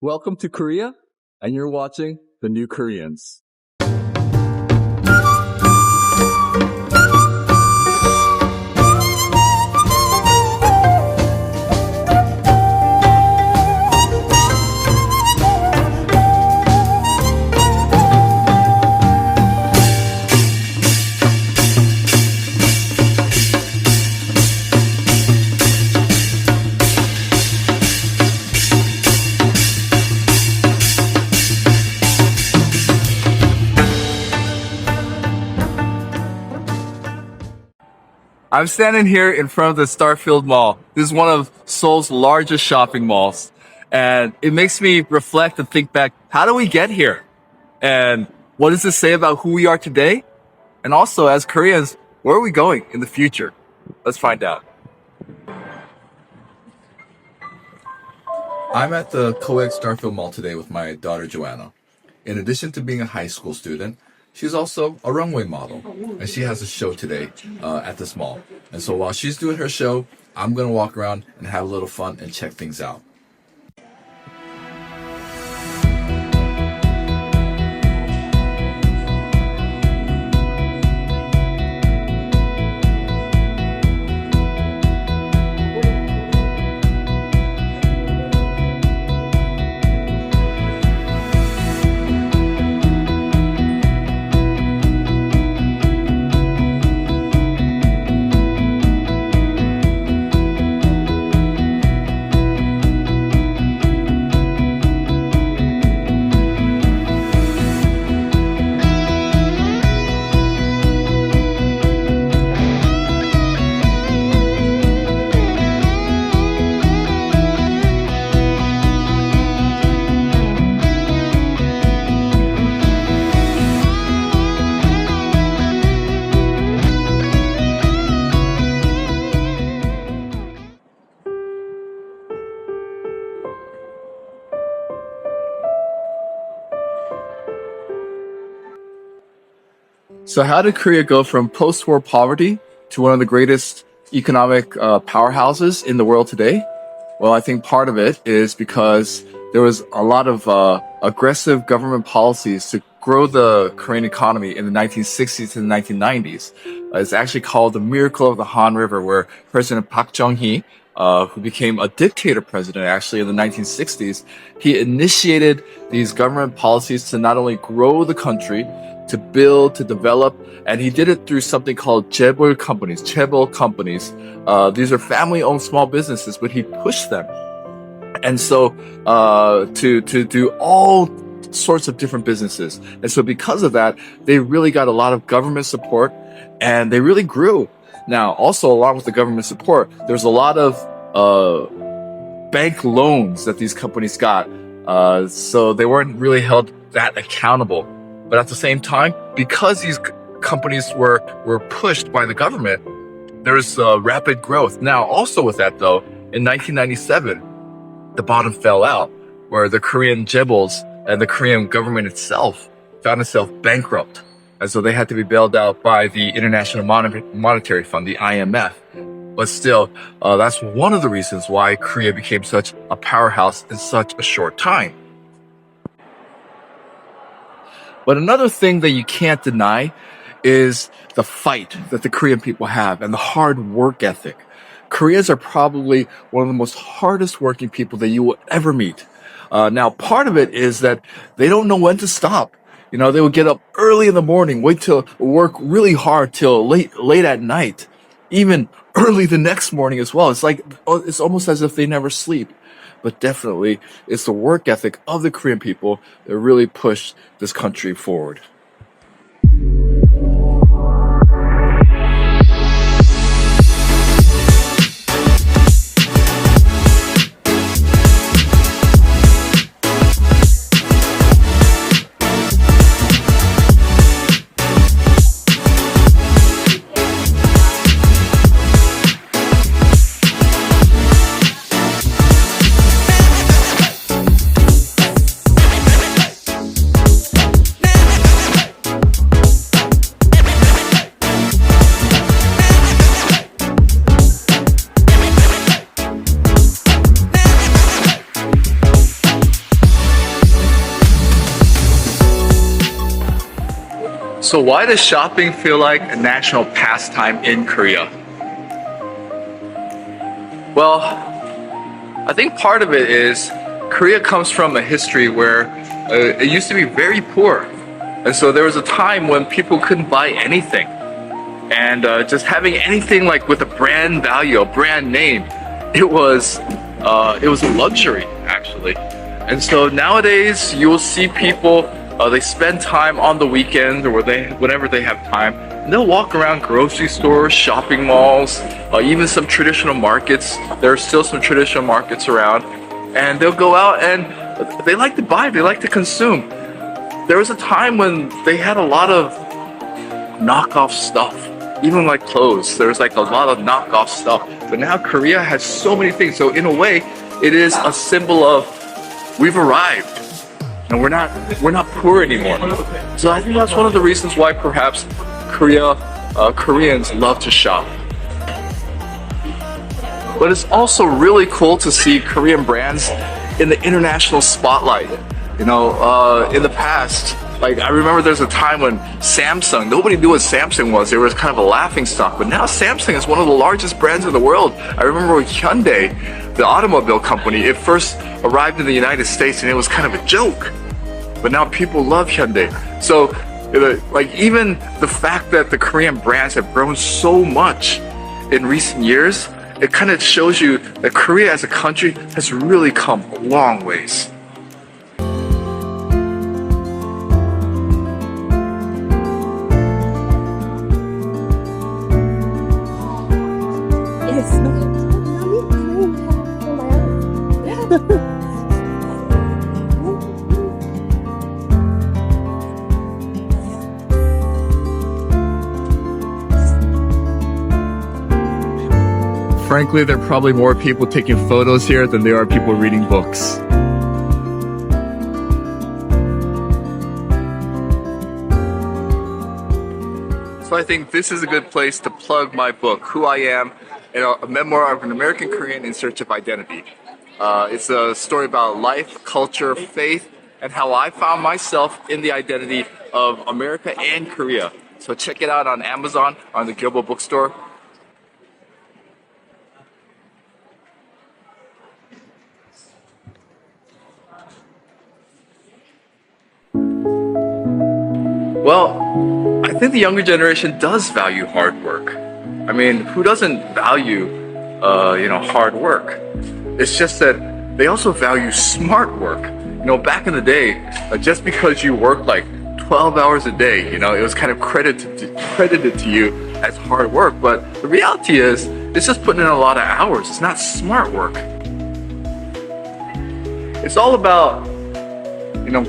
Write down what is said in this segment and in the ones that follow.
Welcome to Korea, and you're watching The New Koreans. I'm standing here in front of the Starfield Mall. This is one of Seoul's largest shopping malls. And it makes me reflect and think back, how do we get here? And what does this say about who we are today? And also, as Koreans, where are we going in the future? Let's find out. I'm at the COEX Starfield Mall today with my daughter, Joanna. In addition to being a high school student, she's also a runway model, and she has a show today at this mall. And so while she's doing her show, I'm going to walk around and have a little fun and check things out. So how did Korea go from post-war poverty to one of the greatest economic powerhouses in the world today? Well, I think part of it is because there was a lot of aggressive government policies to grow the Korean economy in the 1960s and 1990s. It's actually called the Miracle of the Han River, where President Park Chung-hee, who became a dictator president actually in the 1960s, he initiated these government policies to not only grow the country, to build, to develop, and he did it through something called chaebol companies. These are family-owned small businesses, but he pushed them. And so to do all sorts of different businesses. And so because of that, they really got a lot of government support, and they really grew. Now, also along with the government support, there's a lot of bank loans that these companies got. So they weren't really held that accountable. But at the same time, because these companies were pushed by the government, there's rapid growth. Now, also with that though, in 1997, the bottom fell out, where the Korean chaebols and the Korean government itself found itself bankrupt. And so they had to be bailed out by the International Monetary Fund, the IMF. But still, that's one of the reasons why Korea became such a powerhouse in such a short time. But another thing that you can't deny is the fight that the Korean people have and the hard work ethic. Koreans are probably one of the most hardest working people that you will ever meet. Now, part of it is that they don't know when to stop. You know, they will get up early in the morning, wait till work really hard till late at night, even early the next morning as well. It's almost as if they never sleep. But definitely, it's the work ethic of the Korean people that really pushed this country forward. So why does shopping feel like a national pastime in Korea? Well, I think part of it is Korea comes from a history where it used to be very poor. And so there was a time when people couldn't buy anything. And just having anything like with a brand value, a brand name, it was a luxury actually. And so nowadays you will see people, they spend time on the weekends or whenever they have time, and they'll walk around grocery stores, shopping malls, even some traditional markets. There are still some traditional markets around, and they'll go out and they like to buy, they like to consume. There was a time when they had a lot of knockoff stuff, even like clothes. There was like a lot of knockoff stuff. But now Korea has so many things. So in a way, it is a symbol of we've arrived. And we're not poor anymore. So I think that's one of the reasons why perhaps Koreans love to shop. But it's also really cool to see Korean brands in the international spotlight. You know, in the past, like I remember there's a time when Samsung, nobody knew what Samsung was. It was kind of a laughing stock. But now Samsung is one of the largest brands in the world. I remember with Hyundai, the automobile company, it first arrived in the United States and it was kind of a joke. But now people love Hyundai. So, like even the fact that the Korean brands have grown so much in recent years, it kind of shows you that Korea as a country has really come a long ways. Frankly, there are probably more people taking photos here than there are people reading books. So I think this is a good place to plug my book, Who I Am, a memoir of an American Korean in search of identity. It's a story about life, culture, faith, and how I found myself in the identity of America and Korea. So check it out on Amazon, on the Kyobo bookstore. Well, I think the younger generation does value hard work. I mean, who doesn't value, hard work? It's just that they also value smart work. You know, back in the day, just because you worked like 12 hours a day, it was kind of credited to you as hard work. But the reality is, it's just putting in a lot of hours. It's not smart work. It's all about,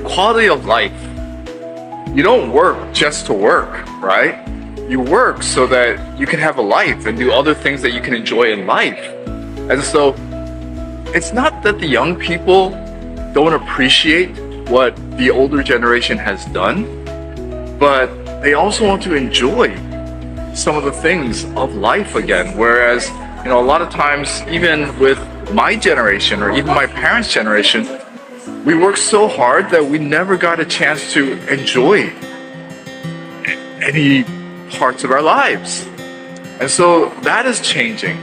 quality of life. You don't work just to work, right? You work so that you can have a life and do other things that you can enjoy in life. And so it's not that the young people don't appreciate what the older generation has done, but they also want to enjoy some of the things of life again. Whereas, a lot of times, even with my generation or even my parents' generation, we worked so hard that we never got a chance to enjoy any parts of our lives. And so that is changing.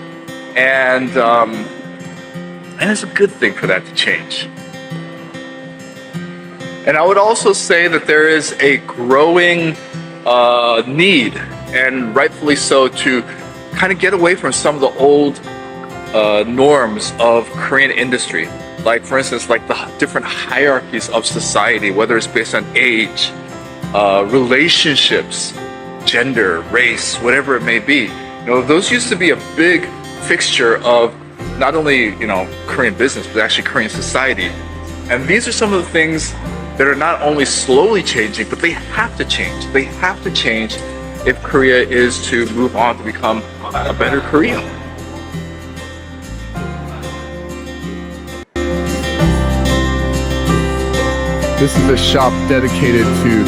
And it's a good thing for that to change. And I would also say that there is a growing need, and rightfully so, to kind of get away from some of the old norms of Korean industry. Like, for instance, like the different hierarchies of society, whether it's based on age, relationships, gender, race, whatever it may be. Those used to be a big fixture of not only, Korean business, but actually Korean society. And these are some of the things that are not only slowly changing, but they have to change. They have to change if Korea is to move on to become a better Korea. This is a shop dedicated to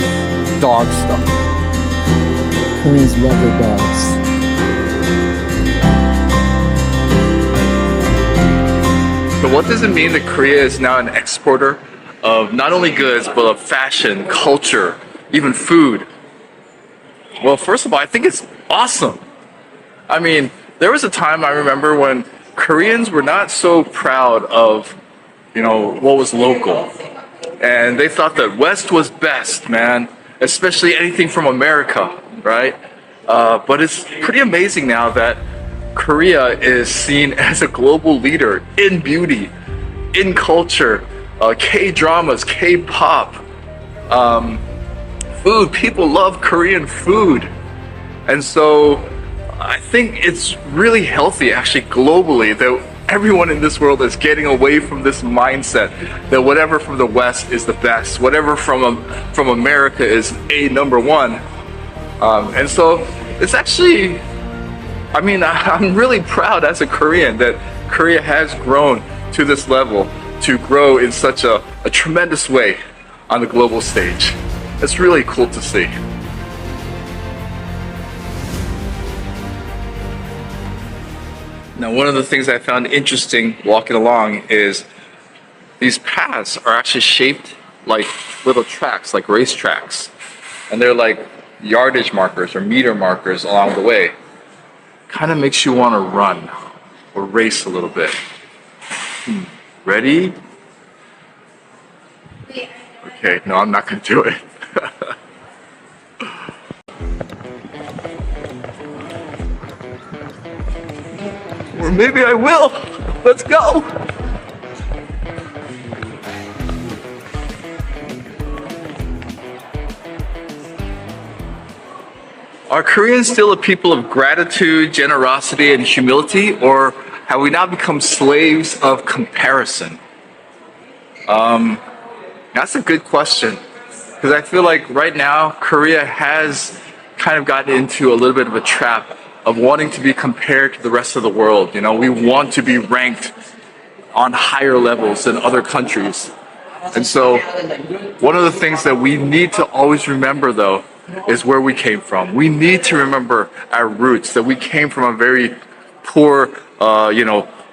dog stuff. Koreans love their dogs. So what does it mean that Korea is now an exporter of not only goods, but of fashion, culture, even food? Well, first of all, I think it's awesome. I mean, there was a time I remember when Koreans were not so proud of, what was local. And they thought that West was best, man, especially anything from America, right? But it's pretty amazing now that Korea is seen as a global leader in beauty, in culture, K-dramas, K-pop, food. People love Korean food. And so I think it's really healthy, actually, globally, that everyone in this world is getting away from this mindset that whatever from the West is the best, whatever from America is number one. And so it's actually, I'm really proud as a Korean that Korea has grown to this level, to grow in such a tremendous way on the global stage. It's really cool to see. Now, one of the things I found interesting walking along is these paths are actually shaped like little tracks, like race tracks. And they're like yardage markers or meter markers along the way. Kind of makes you want to run or race a little bit. Ready? Okay, no, I'm not going to do it. Or maybe I will. Let's go. Are Koreans still a people of gratitude, generosity, and humility, or have we now become slaves of comparison? That's a good question, because I feel like right now Korea has kind of gotten into a little bit of a trap of wanting to be compared to the rest of the world. We want to be ranked on higher levels than other countries. And so one of the things that we need to always remember, though, is where we came from. We need to remember our roots, that we came from a very poor,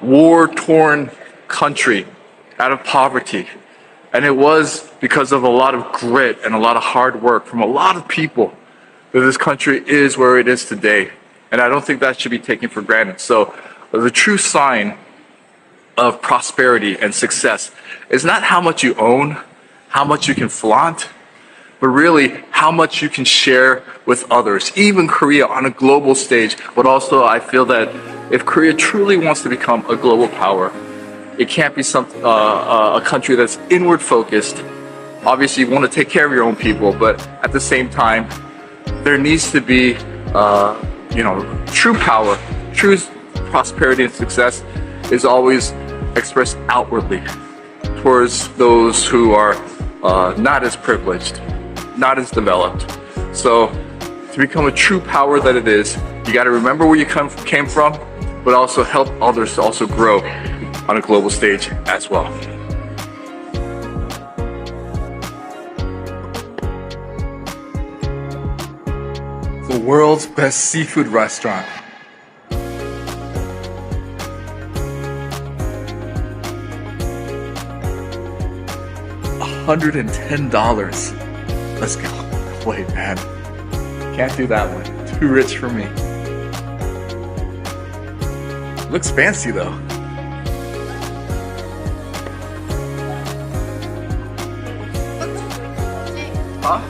war-torn country out of poverty. And it was because of a lot of grit and a lot of hard work from a lot of people that this country is where it is today. And I don't think that should be taken for granted. So the true sign of prosperity and success is not how much you own, how much you can flaunt, but really how much you can share with others, even Korea on a global stage. But also I feel that if Korea truly wants to become a global power, it can't be a country that's inward focused. Obviously you want to take care of your own people, but at the same time, there needs to be true power, true prosperity and success is always expressed outwardly towards those who are not as privileged, not as developed. So to become a true power that it is, you got to remember where you came from, but also help others to also grow on a global stage as well. The world's best seafood restaurant. $110. Let's go. Wait, man. Can't do that one. Too rich for me. Looks fancy though. Huh?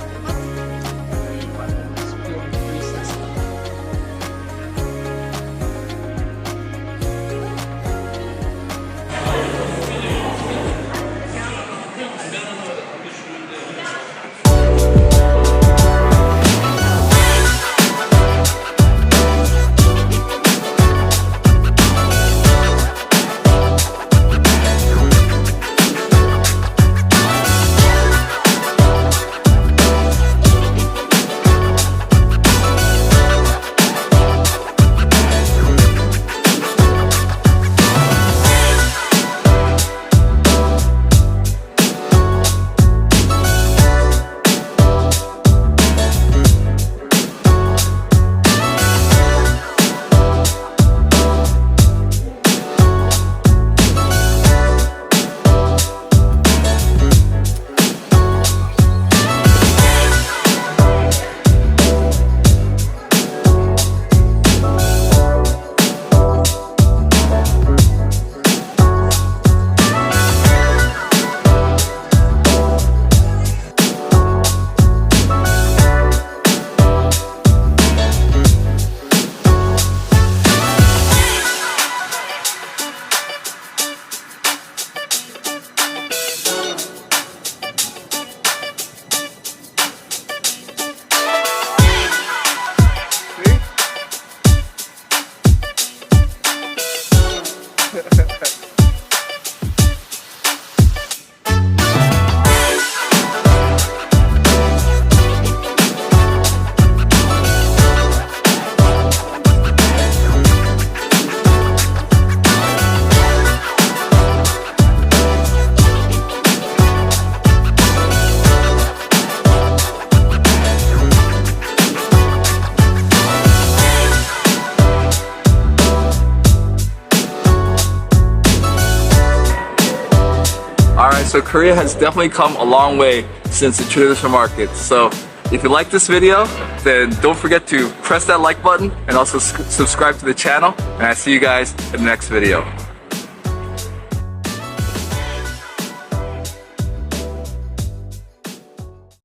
So Korea has definitely come a long way since the traditional market. So if you like this video, then don't forget to press that like button and also subscribe to the channel. And I see you guys in the next video.